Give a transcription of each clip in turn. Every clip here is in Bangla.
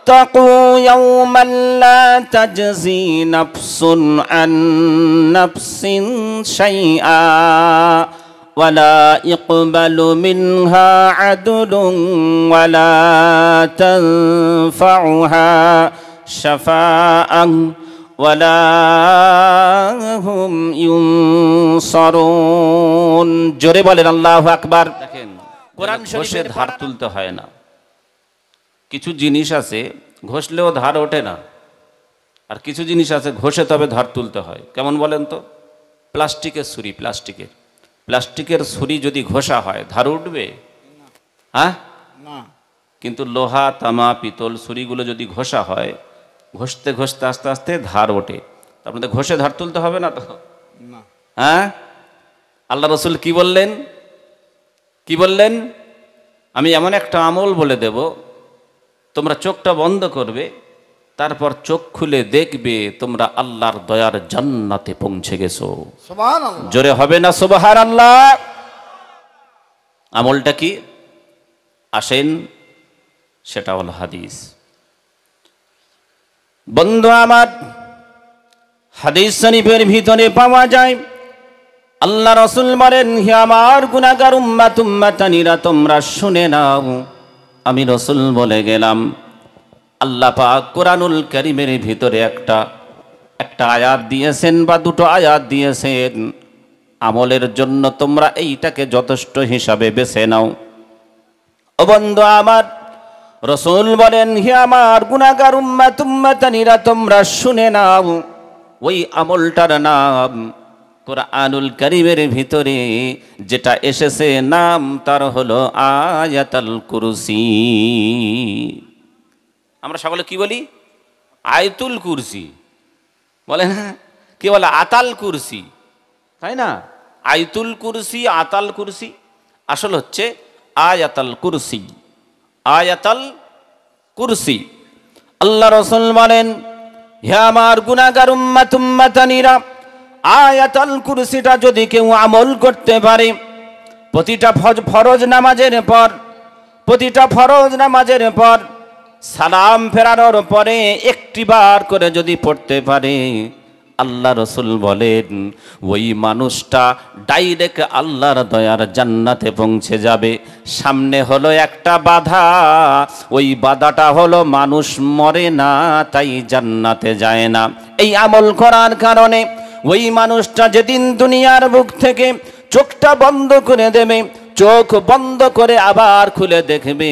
واتقوا يوما لا تجزي نفس عن نفس شيئا ولا يقبل منها عدل ولا تنفعها شفاعة ولا هم ينصرون জোরে বলেন আল্লাহু আকবার। দেখেন কোরআন শরীফে ধার তুলতে হয় না। কিছু জিনিস আছে ঘষলেও ধার ওঠে না, আর কিছু জিনিস আছে ঘষে তবে ধার তুলতে হয়। কেমন বলেন তো? প্লাস্টিকের ছুরি, প্লাস্টিকের ছুরি যদি ঘষা হয় ধার উঠবে? হ্যাঁ না। কিন্তু লোহা, তামা, পিতল ছুরিগুলো যদি ঘষা হয়, ঘষতে ঘষতে আস্তে আস্তে ধার ওঠে। আপনাদের ঘষে ধার তুলতে হবে না তো? হ্যাঁ, আল্লাহ রসুল কি বললেন? আমি এমন একটা আমল বলে দেব, তোমরা চোখটা বন্ধ করবে, তারপর চোখ খুলে দেখবে তোমরা আল্লাহর দয়ার জান্নাতে পৌঁছে গেছো। সুবহানাল্লাহ, জোরে হবে না সুবহানাল্লাহ? আমলটা কি? আসেন, সেটা হলো হাদিস। বন্ধু আমার, হাদিস শরীফের ভিতরে পাওয়া যায় আল্লাহ রসুল বলেন, হে আমার গুনাহগার উম্মাতানিরা তোমরা শুনে নাও, আমি রসুল বলে গেলাম। আল্লাহ পাক কোরআনুল কারীমের ভিতরে একটা আয়াত দিয়েছেন বা দুটো আয়াত দিয়েছেন, আমলের জন্য তোমরা এইটাকে যথেষ্ট হিসাবে বেছে নাও। ও বন্ধু আমার, রসুল বলেন, হে আমার গুনাহগার উম্মাতানিরা তোমরা শুনে নাও, ওই আমলটার নাম কোরআনুল কারীমের ভিতরে যেটা এসেছে নাম তার হলো আয়াতুল কুরসি। আমরা সকলে কি বলি? আয়াতুল কুরসি বলে না, কি বলে? আতাল কুরসি, তাই না? আয়াতুল কুরসি, আতাল কুরসি, আসল হচ্ছে আয়াতুল কুরসি। আয়াতুল কুরসি। আল্লাহ রাসূল বলেন, হে আমার গুনাহগার উম্মাতানিরা, আয়াতুল কুরসিটা যদি কেউ আমল করতে পারে, প্রতিটা ফরজ নামাজের পর সালাম ফেরানোর পরে একটি বার করে যদি পড়তে পারে, আল্লাহ রসুল বলেন ওই মানুষটা ডাইরেক্ট আল্লাহর দয়ার জান্নাতে পৌঁছে যাবে। সামনে হলো একটা বাধা, ওই বাধাটা হলো মানুষ মরে না, তাই জান্নাতে যায় না। এই আমল করার কারণে ওই মানুষটা যেদিন দুনিয়ার বুক থেকে চোখটা বন্ধ করে দেবে, চোখ বন্ধ করে আবার খুলে দেখবে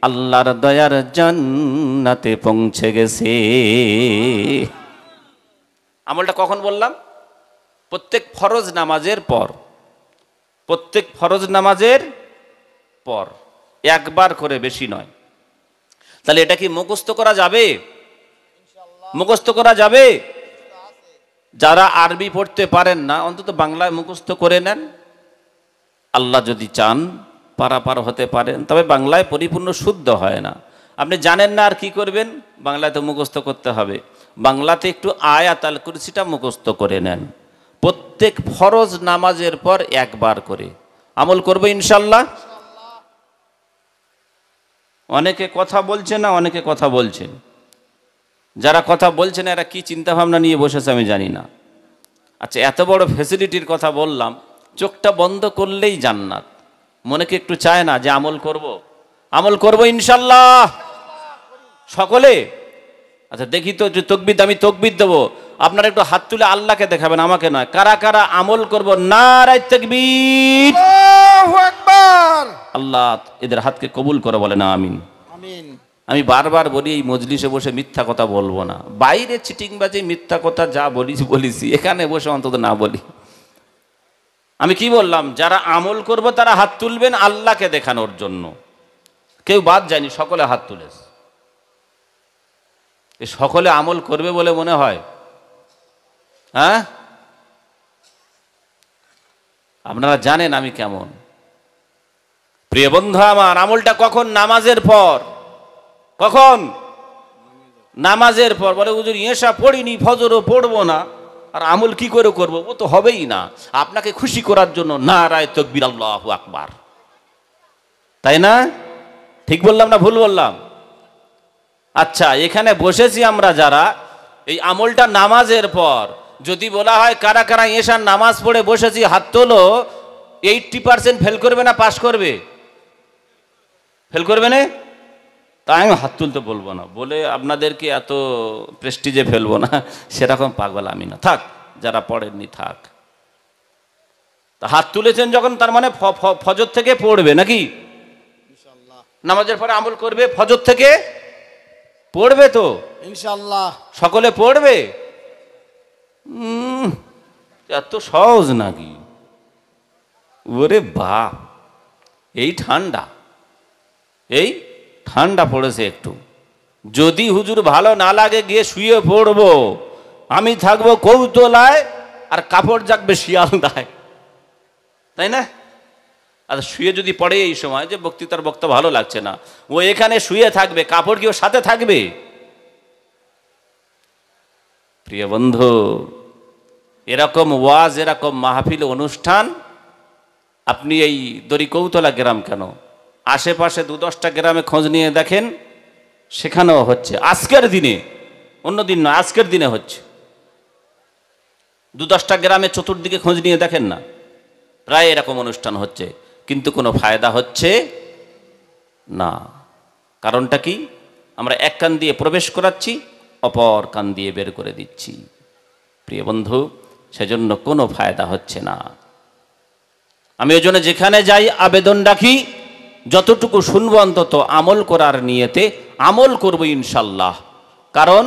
আল্লাহর দয়ার জান্নাতে পৌঁছে গেছে। আমলটা কখন বললাম? প্রত্যেক ফরজ নামাজের পর একবার করে, বেশি নয়। তাহলে এটা কি মুখস্থ করা যাবে? মুখস্থ করা যাবে। যারা আরবি পড়তে পারেন না, অন্তত বাংলায় মুখস্থ করে নেন। আল্লাহ যদি চান পারাপার হতে পারেন, তবে বাংলায় পরিপূর্ণ শুদ্ধ হয় না। আপনি জানেন না আর কি করবেন? বাংলায় তো মুখস্থ করতে হবে। বাংলাতে একটু আয়াতুল কুরসিটা মুখস্থ করে নেন। প্রত্যেক ফরজ নামাজের পর একবার করে আমল করব ইনশাল্লাহ। অনেকে কথা বলছে না, অনেকে কথা বলছেন। যারা কথা বলছেন এরা কি চিন্তা ভাবনা নিয়ে বসেছে আমি জানি না। আচ্ছা, এত বড় ফ্যাসিলিটির কথা বললাম, চোখটা বন্ধ করলেই জান্নাত। মনে কি একটু চায় না যে আমল করব ইনশাল্লাহ সকলে? আচ্ছা দেখি তো, আমি তকবীর দেবো, আপনারা একটু হাত তুলে আল্লাহকে দেখাবেন, আমাকে নয়। কারা কারা আমল করব? নারায়ে তাকবীর, আল্লাহু আকবার। আল্লাহ এদের হাতকে কবুল করে বলেন আমিন। আমি বারবার বলি, এই মজলিসে বসে মিথ্যা কথা বলবো না। বাইরে চিটিংবাজি মিথ্যা কথা যা বলেছি, এখানে বসে অন্তত না বলি। আমি কি বললাম? যারা আমল করব তারা হাত তুলবেন আল্লাহকে দেখানোর জন্য। কেউ বাদ যায়নি, সকলে হাত তুলেছে। সকলে আমল করবে বলে মনে হয়? হ্যাঁ, আপনারা জানেন আমি কেমন। প্রিয় বন্ধু আমার, আমলটা কখন? নামাজের পর। কখন? নামাজের পর। বলে হুজুর ইশা পড়িনি, ফজরও পড়বো না, আর আমল কি করে করব? ও তো হবেই না। আপনাকে খুশি করার জন্য নারায়ে তাকবীর, আল্লাহু আকবার, তাই না? ঠিক বললাম না ভুল বললাম? আচ্ছা, এখানে বসেছি আমরা যারা, এই আমলটা নামাজের পর যদি বলা হয় কারা কারা এশার নামাজ পড়ে বসেছি হাত তোলো, 80% ফেল করবে না পাস করবে? ফেল করবে না? তাই আমি হাত তুলতে বলবো না, বলে আপনাদেরকে এত প্রেস্টিজে ফেলবো না, সেরকম পাগল আমি না। থাক, যারা পড়েননি থাক। তা হাত তুলেছেন যখন, তার মানে ফজর থেকে পড়বে নাকি? নামাজের পরে আমল করবে, ফজর থেকে পড়বে তো ইনশাআল্লাহ। সকলে পড়বে? এত সহজ নাকি? ওরে বাপ, এই ঠান্ডা, এই ঠান্ডা পড়েছে একটু। যদি হুজুর ভালো না লাগে গিয়ে শুয়ে পড়বো, আমি থাকবো কৌতলায় আর কাপড় জাগবে শিয়ালদায়, তাই না? আর শুয়ে যদি পড়ে এই সময় যে বক্তৃতার বক্তা ভালো লাগছে না, ও এখানে শুয়ে থাকবে, কাপড় কি ওর সাথে থাকবে? প্রিয় বন্ধু, এরকম ওয়াজ, এরকম মাহফিল অনুষ্ঠান আপনি এই দড়িকৌতলা গ্রাম কেন, আশেপাশে 2-10টা গ্রামে খোঁজ নিয়ে দেখেন, সেখানেও হচ্ছে। আজকের দিনে, অন্যদিন নয়, আজকের দিনে হচ্ছে। 2-10টা গ্রামে চতুর্দিকে খোঁজ নিয়ে দেখেন না, প্রায় এরকম অনুষ্ঠান হচ্ছে, কিন্তু কোনো ফায়দা হচ্ছে না। কারণটা কি? আমরা এক কান দিয়ে প্রবেশ করাচ্ছি, অপর কান দিয়ে বের করে দিচ্ছি। প্রিয় বন্ধু, সেজন্য কোনো ফায়দা হচ্ছে না। আমি ওই জন্য যেখানে যাই আবেদন রাখি, যতটুকু শুনবো অন্তত আমল করার নিয়তে আমল করব ইনশাল্লাহ। কারণ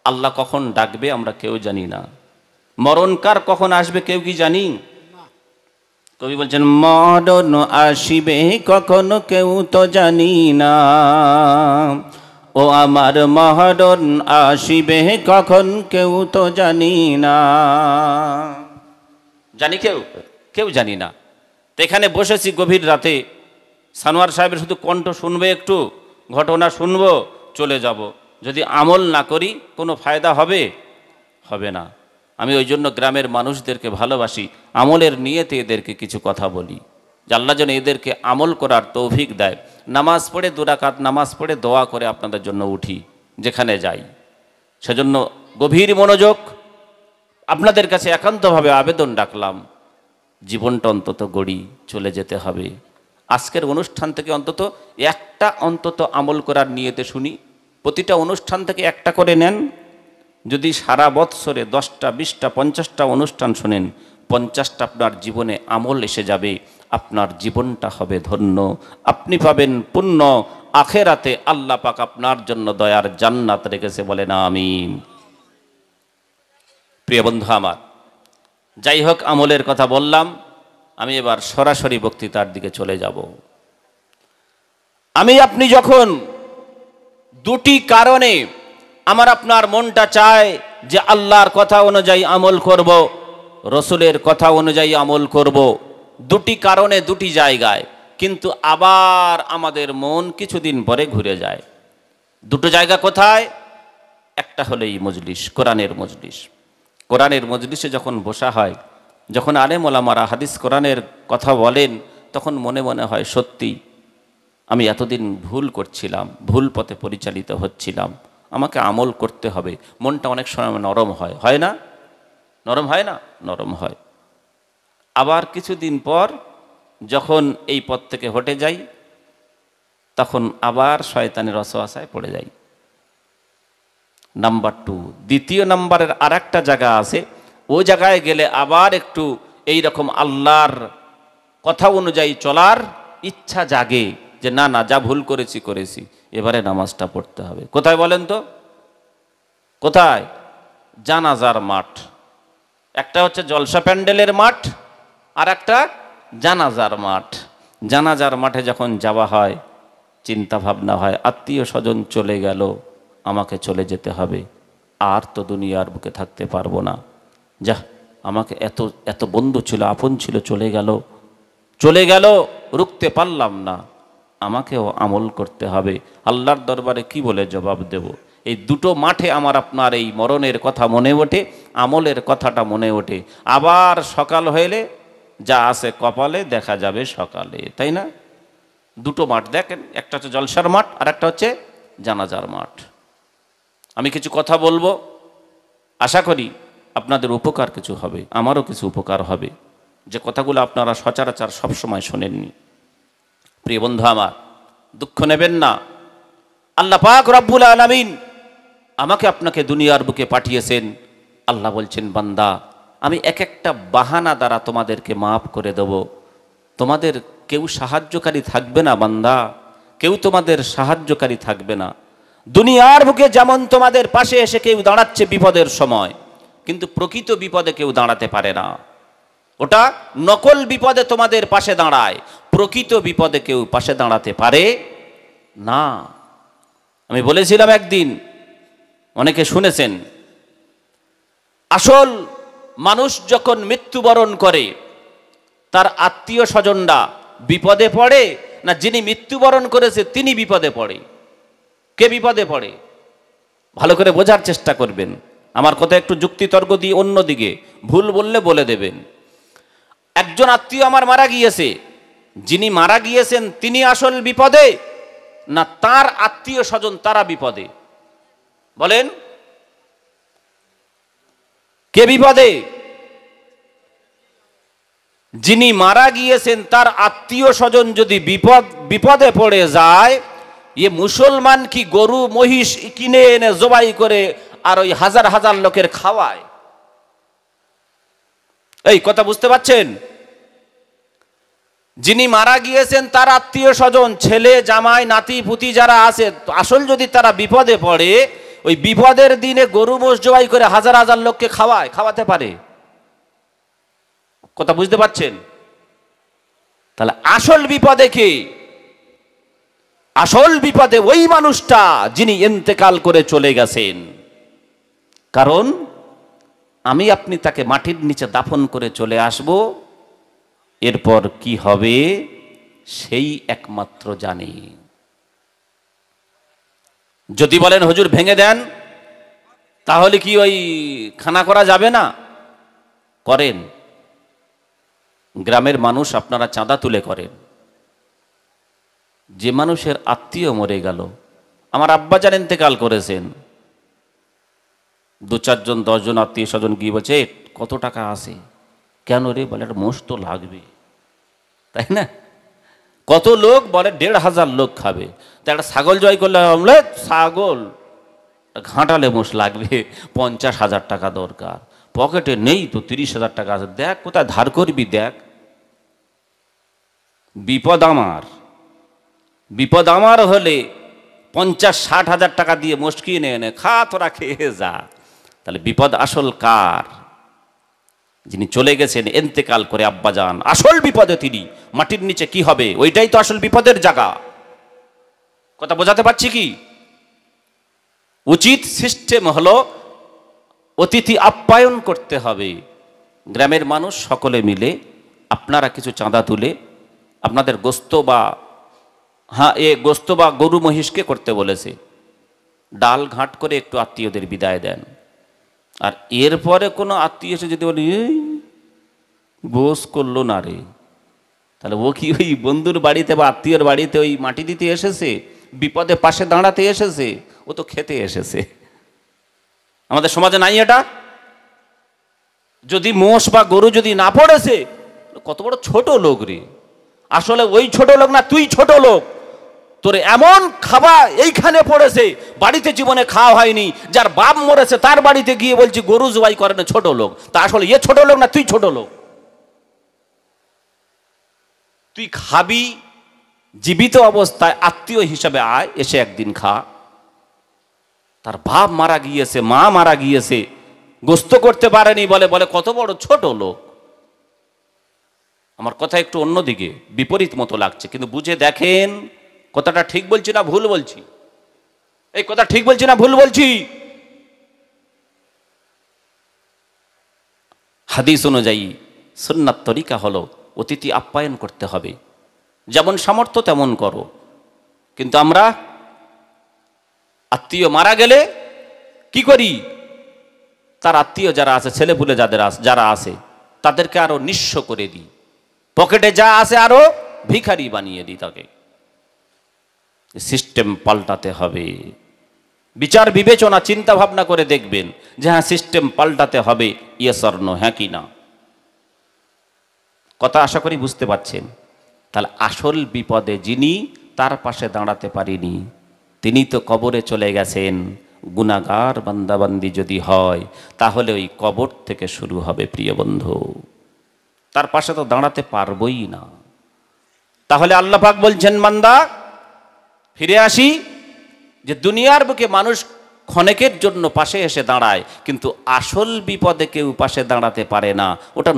আল্লাহ কখন ডাকবে আমরা কেউ জানি না, মরণ কার কখন আসবে কেউ কি জানি? কবি বলছেন, মরণ আসিবে কখন কেউ তো জানি না, ও আমার মরণ আসিবে কখন কেউ তো জানি না। জানি কেউ? কেউ জানি না। তো এখানে বসেছি গভীর রাতে, সানোয়ার সাহেবের শুধু কণ্ঠ শুনবে, একটু ঘটনা শুনবো, চলে যাব। যদি আমল না করি কোনো ফায়দা হবে? হবে না। আমি ওই জন্য গ্রামের মানুষদেরকে ভালোবাসি, আমলের নিয়েতে এদেরকে কিছু কথা বলি, যে আল্লাহ যেন এদেরকে আমল করার তৌফিক দেয়। নামাজ পড়ে 2 রাকাত নামাজ পড়ে দোয়া করে আপনাদের জন্য উঠি যেখানে যাই। সেজন্য গভীর মনোযোগ, আপনাদের কাছে একান্তভাবে আবেদন রাখলাম, জীবনটা অন্তত গড়ি, চলে যেতে হবে। আজকের অনুষ্ঠান থেকে অন্তত একটা আমল করার নিয়তে শুনি। প্রতিটা অনুষ্ঠান থেকে একটা করে নেন। যদি সারা বৎসরে 10টা 20টা 50টা অনুষ্ঠান শোনেন, 50টা আপনার জীবনে আমল এসে যাবে, আপনার জীবনটা হবে ধন্য, আপনি পাবেন পুণ্য, আখেরাতে আল্লাহ পাক আপনার জন্য দয়ার জান্নাত রেখেছে, বলেন আমিন। প্রিয় বন্ধু আমার, যাই হোক, আমলের কথা বললাম, আমি এবার সরাসরি বক্তৃতার দিকে চলে যাব। আমি আপনি যখন দুটি কারণে আমার আপনার মনটা চায় যে আল্লাহর কথা অনুযায়ী আমল করব, রসুলের কথা অনুযায়ী আমল করব, দুটি কারণে দুটি জায়গায়, কিন্তু আবার আমাদের মন কিছুদিন পরে ঘুরে যায়। দুটো জায়গা কোথায়? একটা হলো এই মজলিস, কোরআনের মজলিস। কোরআনের মজলিসে যখন বসা হয়, যখন আলেম ওলামারা হাদিস কোরআনের কথা বলেন, তখন মনে মনে হয় সত্যি আমি এতদিন ভুল করছিলাম, ভুল পথে পরিচালিত হচ্ছিলাম, আমাকে আমল করতে হবে। মনটা অনেক সময় নরম হয়, হয় না? নরম হয় না? নরম হয়। আবার কিছুদিন পর যখন এই পথ থেকে হটে যাই, তখন আবার শয়তানের ওয়াসওয়াসায় পড়ে যাই। নাম্বার 2, দ্বিতীয় নাম্বারের আর একটা জায়গা আছে, ওই জায়গায় গেলে আবার একটু এই রকম আল্লাহর কথা অনুযায়ী চলার ইচ্ছা জাগে, যে না না, যা ভুল করেছি করেছি, এবারে নামাজটা পড়তে হবে। কোথায় বলেন তো? কোথায়? জানাজার মাঠ। একটা হচ্ছে জলসা প্যান্ডেলের মাঠ, আর একটা জানাজার মাঠ। জানাজার মাঠে যখন যাওয়া হয়, চিন্তা ভাবনা হয়, আত্মীয় স্বজন চলে গেল, আমাকে চলে যেতে হবে, আর তো দুনিয়ার বুকে থাকতে পারবো না। যা, আমাকে এত এত বন্ধু ছিল, আপন ছিল, চলে গেল, রুখতে পারলাম না, আমাকেও আমল করতে হবে। আল্লাহর দরবারে কি বলে জবাব দেব? এই দুটো মাঠে আমার আপনার এই মরণের কথা মনে ওঠে, আমলের কথাটা মনে ওঠে। আবার সকাল হইলে যা আছে কপালে দেখা যাবে সকালে, তাই না? দুটো মাঠ দেখেন, একটা হচ্ছে জলসার মাঠ, আর একটা হচ্ছে জানাজার মাঠ। আমি কিছু কথা বলবো, আশা করি আপনাদের উপকার কিছু হবে, আমারও কিছু উপকার হবে, যে কথাগুলো আপনারা সচরাচর সবসময় শোনেননি। প্রিয় বন্ধু আমার, দুঃখ নেবেন না। আল্লাহ পাক রব্বুল আলামিন আমাকে আপনাকে দুনিয়ার বুকে পাঠিয়েছেন। আল্লাহ বলছেন, বান্দা আমি এক একটা বাহানা দ্বারা তোমাদেরকে মাফ করে দেব। তোমাদের কেউ সাহায্যকারী থাকবে না বান্দা, কেউ তোমাদের সাহায্যকারী থাকবে না। দুনিয়ার বুকে যেমন তোমাদের পাশে এসে কেউ দাঁড়াচ্ছে বিপদের সময়, কিন্তু প্রকৃত বিপদে কেউ দাঁড়াতে পারে না। ওটা নকল বিপদে তোমাদের পাশে দাঁড়ায়, প্রকৃত বিপদে কেউ পাশে দাঁড়াতে পারে না। আমি বলেছিলাম একদিন, অনেকে শুনেছেন, আসল মানুষ যখন মৃত্যুবরণ করে তার আত্মীয় স্বজনরা বিপদে পড়ে না যিনি মৃত্যুবরণ করেছে তিনি বিপদে পড়ে? কে বিপদে পড়ে? ভালো করে বোঝার চেষ্টা করবেন। আমার কথা একটু যুক্তিতর্ক দিয়ে অন্যদিকে, ভুল বললে বলে দেবেন। একজন আত্মীয় আমার মারা গিয়েছে, যিনি মারা গিয়েছেন তিনি আসল বিপদে না তার আত্মীয় স্বজন তারা বিপদে? বলেন, কে বিপদে? যিনি মারা গিয়েছেন তার আত্মীয় স্বজন যদি বিপদে পড়ে যায়, মুসলমান কি গরু মহিষ কিনে এনে জবাই করে আর ওই হাজার হাজার লোকের খাওয়ায়? এই কথা বুঝতে পারছেন? যিনি মারা গিয়েছেন তার আত্মীয় স্বজন, ছেলে জামাই নাতি পুতি যারা আছে, আসল যদি তারা বিপদে পড়ে, ওই বিপদের দিনে গরু মোষ জবাই করে হাজার হাজার লোককে খাওয়াতে পারে? কথা বুঝতে পারছেন? তাহলে আসল বিপদে কে? আসল বিপদে ওই মানুষটা যিনি ইন্তেকাল করে চলে গেছেন। কারণ আমি আপনি তাকে মাটির নিচে দাফন করে চলে আসব, এরপর কি হবে সেই একমাত্র জানে। যদি বলেন হুজুর ভেঙে দেন, তাহলে কি ওই খানা করা যাবে না? করেন। গ্রামের মানুষ আপনারা চাঁদা তুলে করেন। যে মানুষের আত্মীয় মরে গেল, আমার আব্বাজান ইন্তেকাল করেছেন, 2-4 জন 10 জন আত্মীয় স্বজন গিয়ে বলছে, কত টাকা আছে? কেন রে? বলে একটা মোষ তো লাগবে, তাই না? কত লোক? বলে 1,500 লোক খাবে। তা একটা ছাগল জয় করলে বলে ছাগল ঘাঁটালে মোষ লাগবে, 50,000 টাকা দরকার। পকেটে নেই তো, 30,000 টাকা আছে। দেখ কোথায় ধার করবি, দেখ। বিপদ আমার হলে 50-60 হাজার টাকা দিয়ে মোষ কিনে এনে খা, তোরা খেয়ে যা। তাহলে বিপদ আসল কার? যিনি চলে গেছেন ইন্তেকাল করে আব্বাজান, আসল বিপদে তিনি। মাটির নিচে কি হবে, ওইটাই তো আসল বিপদের জায়গা। কথা বোঝাতে পারছি কি? উচিত সিস্টেম হলো অতিথি আপ্যায়ন করতে হবে। গ্রামের মানুষ সকলে মিলে আপনারা কিছু চাঁদা তুলে আপনাদের গোস্ত বা গরু মহিষকে করতে বলেছে, ডাল ঘাট করে একটু আত্মীয়দের বিদায় দেন। আর এরপরে কোনো আত্মীয় এসে যদি বলে এই গোস করলো না রে, তাহলে ও কি ওই বন্ধুর বাড়িতে বা আত্মীয়র বাড়িতে ওই মাটি দিতে এসেছে? বিপদে পাশে দাঁড়াতে এসেছে? ও তো খেতে এসেছে। আমাদের সমাজে নাই এটা? যদি মোষ বা গরু যদি না পড়েছে, কত বড় ছোট লোক রে! আসলে ওই ছোট লোক না, তুই ছোট লোক। তোর এমন খাবার এইখানে পড়েছে, বাড়িতে জীবনে খাওয়া হয়নি, যার বাপ মরেছে তার বাড়িতে গিয়ে বলছি গরু জবাই করে না, ছোট লোক। তা আসলে এ ছোট লোক না তুই ছোট লোক? তুই খাবি জীবিত অবস্থায়, আত্মীয় হিসাবে আয়, এসে একদিন খা। তার বাপ মারা গিয়েছে, মা মারা গিয়েছে, গোস্ত করতে পারেনি বলে কত বড় ছোট লোক। আমার কথা একটু অন্যদিকে বিপরীত মতো লাগছে, কিন্তু বুঝে দেখেন কথাটা ঠিক বলছি না ভুল বলছি? এই কথা ঠিক বলছি না ভুল বলছি? হাদিস অনুযায়ী সুন্নাত তরিকা হলো অতিথি আপ্যায়ন করতে হবে, যেমন সামর্থ্য তেমন করো। কিন্তু আমরা আত্মীয় মারা গেলে কি করি? তার আত্মীয় যারা আছে, ছেলেপুলে যারা আছে, তাদেরকে আরো নিঃস্ব করে দিই, পকেটে যা আছে আরো ভিখারি বানিয়ে দিই তাকে। সিস্টেম পাল্টাতে হবে। বিচার বিবেচনা চিন্তা ভাবনা করে দেখবেন যে হ্যাঁ সিস্টেম পাল্টাতে হবে, ইয়েস অর নো, হ্যাঁ কি না। কথা আশা করি বুঝতে পারছেন। তাহলে আসল বিপদে যিনি তার পাশে দাঁড়াতে পারিনি, তিনি তো কবরে চলে গেছেন। গুনাহগার বান্দাবান্দি যদি হয় তাহলে ওই কবর থেকে শুরু হবে প্রিয় বন্ধু, তার পাশে তো দাঁড়াতে পারবই না। তাহলে আল্লাহ পাক বলছেন বান্দা ফিরে আসি, যে দুনিয়ার বুকে মানুষ ক্ষণেকের জন্য পাশে এসে দাঁড়ায়, কিন্তু আসল বিপদে কেউ পাশে দাঁড়াতে পারে না। ওটা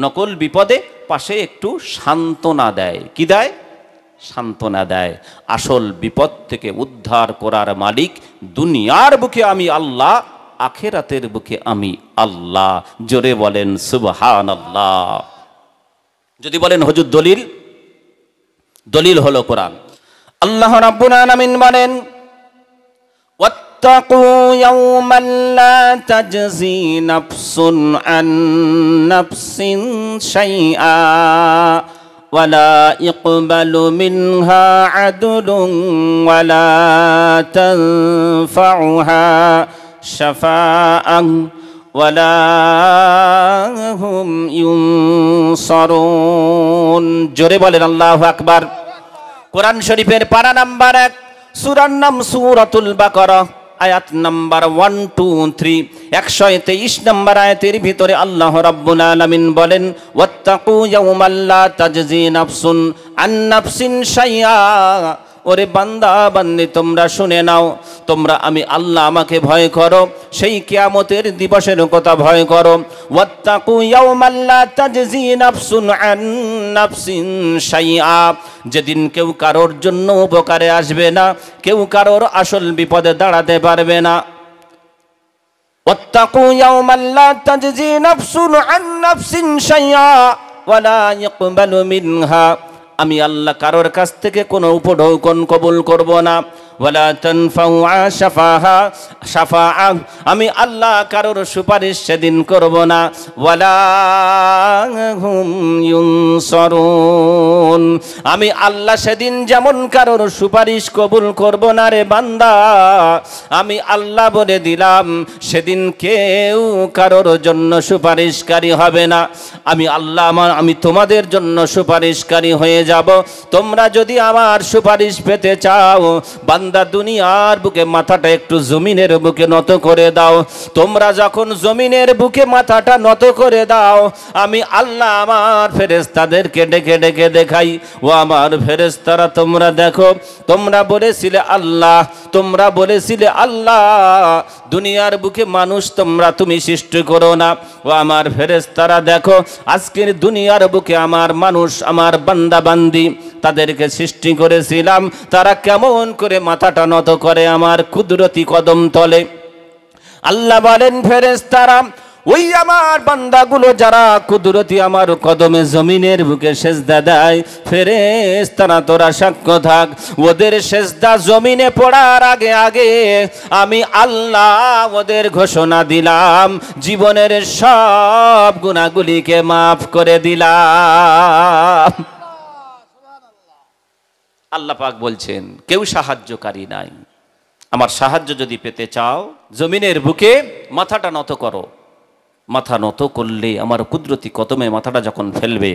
নকল বিপদে পাশে একটু সান্ত্বনা দেয়। কি দেয়? সান্ত্বনা দেয়। আসল বিপদ থেকে উদ্ধার করার মালিক দুনিয়ার বুকে আমি আল্লাহ, আখিরাতের বুকে আমি আল্লাহ। জোরে বলেন সুবহানাল্লাহ। যদি বলেন হুজুর দলিল হলো কোরআন। আল্লাহ রাব্বুল আলামিন বলেন ওয়াত্তাকু ইয়াওমান লা তাজজি নাফসুন আন নাফসিন শাইআ ওয়ালা ইকবালু মিনহা আদলুন ওয়ালা তানফাউহা শাফাআহ ওয়ালা হুম ইউনসারুন। জোরে বলেন আল্লাহু আকবার। কোরআন শরীফের পারা নাম্বার 1, সূরার নাম সূরাতুল বাকারা, আয়াত নাম্বার 1, 2, 3, 123 নম্বর আয়াতের ভিতরে আল্লাহ রাব্বুল আলামিন বলেন ওয়াত্তাকু ইয়াওমান লা তাজজি নাফসুন আন নাফসিন শাইআ। ওরে বান্দা বান্দি তোমরা শুনে নাও, তোমরা আমি আল্লাহ আমাকে ভয় করো, সেই কিয়ামতের দিবসের কথা ভয় করো। ওয়াত্তাকু ইয়াওমান লা তাজজি নাফসুন আন নাফসিন শাইআ, যেদিন কেউ কারোর জন্য উপকারে আসবে না, কেউ কারোর আসল বিপদে দাঁড়াতে পারবে না। ওয়াত্তাকু ইয়াওমান লা তাজজি নাফসুন আন নাফসিন শাইআ ওয়ালা ইকবালু মিনহা, আমি আল্লাহ কারোর কাছ থেকে কোনো উপঢৌকন কবুল করব না। ওয়ালা তানফাউহা শাফাআহ, আমি আল্লাহ কারোর সুপারিশ সেদিন করব না। ওয়ালা হুম ইউনসারুন, আমি আল্লাহ সেদিন যেমন কারোর সুপারিশ কবুল করব না রে বান্দা, আমি আল্লাহ বলে দিলাম সেদিন কেউ কারোর জন্য সুপারিশকারী হবে না। আমি আল্লাহ আমি তোমাদের জন্য সুপারিশকারী হয়ে যাব। তোমরা যদি আমার সুপারিশ পেতে চাও বান্দা, দুনিয়ার বুকে মাথাটা একটু জমিনের বুকে নত করে দাও। তোমরা যখন জমিনের বুকে মাথাটা নত করে দাও, আমি আল্লাহ আমার ফেরেশতাদেরকে ডেকে ডেকে দেখাই, ও আমার ফেরেশতারা তোমরা দেখো, তোমরা বলেছিলে আল্লাহ দুনিয়ার বুকে মানুষ তুমি সৃষ্টি করো না। ও আমার ফেরেশতারা দেখো, আজকের দুনিয়ার বুকে আমার মানুষ, আমার বান্দা বান্দি, তাদেরকে সৃষ্টি করেছিলাম, তারা কেমন করে মাথাটা নত করে আমার কুদরতি কদম তলে। আল্লাহ বলেন ফেরেশতারা, ওই আমার বান্দাগুলো যারা কুদরতি আমার কদমে জমিনের বুকে সেজদা দেয়, ফেরেশতারা তোরা সাক্ষ্য থাক, ওদের সেজদা জমিনে পড়ার আগে আগে আমি আল্লাহ ওদের ঘোষণা দিলাম, জীবনের সব গুনাহগুলিকে মাফ করে দিলাম। আল্লাহ পাক বলছেন কেউ সাহায্যকারী নাই। আমার সাহায্য যদি পেতে চাও জমিনের বুকে মাথাটা নত করো। মাথা নত করলে আমার কুদরতি কদমে মাথাটা যখন ফেলবে,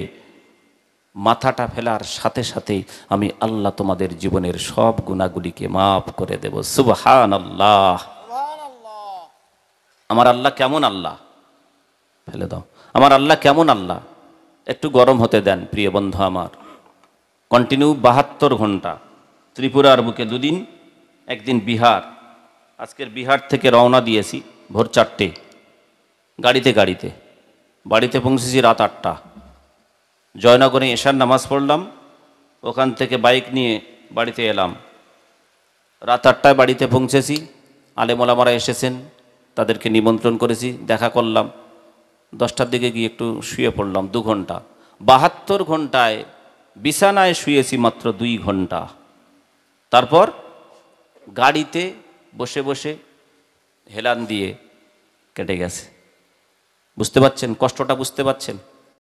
মাথাটা ফেলার সাথে সাথে আমি আল্লাহ তোমাদের জীবনের সব গুনাহগুলিকে মাফ করে দেব। সুবহানাল্লাহ। আমার আল্লাহ কেমন আল্লাহ, ফেলে দাও। আমার আল্লাহ কেমন আল্লাহ, একটু গরম হতে দেন প্রিয় বন্ধু আমার। কন্টিনিউ 72 ঘন্টা, ত্রিপুরার বুকে 2 দিন, একদিন বিহার। আজকের বিহার থেকে রওনা দিয়েছি ভোর 4টে, গাড়িতে বাড়িতে পৌঁছেছি রাত 8টা। জয়নগরে এশার নামাজ পড়লাম, ওখান থেকে বাইক নিয়ে বাড়িতে এলাম। রাত 8টায় বাড়িতে পৌঁছেছি। আলেম ওলামারা এসেছেন, তাদেরকে নিমন্ত্রণ করেছি, দেখা করলাম। 10টার দিকে গিয়ে একটু শুয়ে পড়লাম 2 ঘন্টা। 72 ঘন্টায় বিছানায় শুয়েছি মাত্র 2 ঘন্টা। তারপর গাড়িতে বসে বসে হেলান দিয়ে কেটে গেছে। বুঝতে পারছেন কষ্টটা? বুঝতে পারছেন?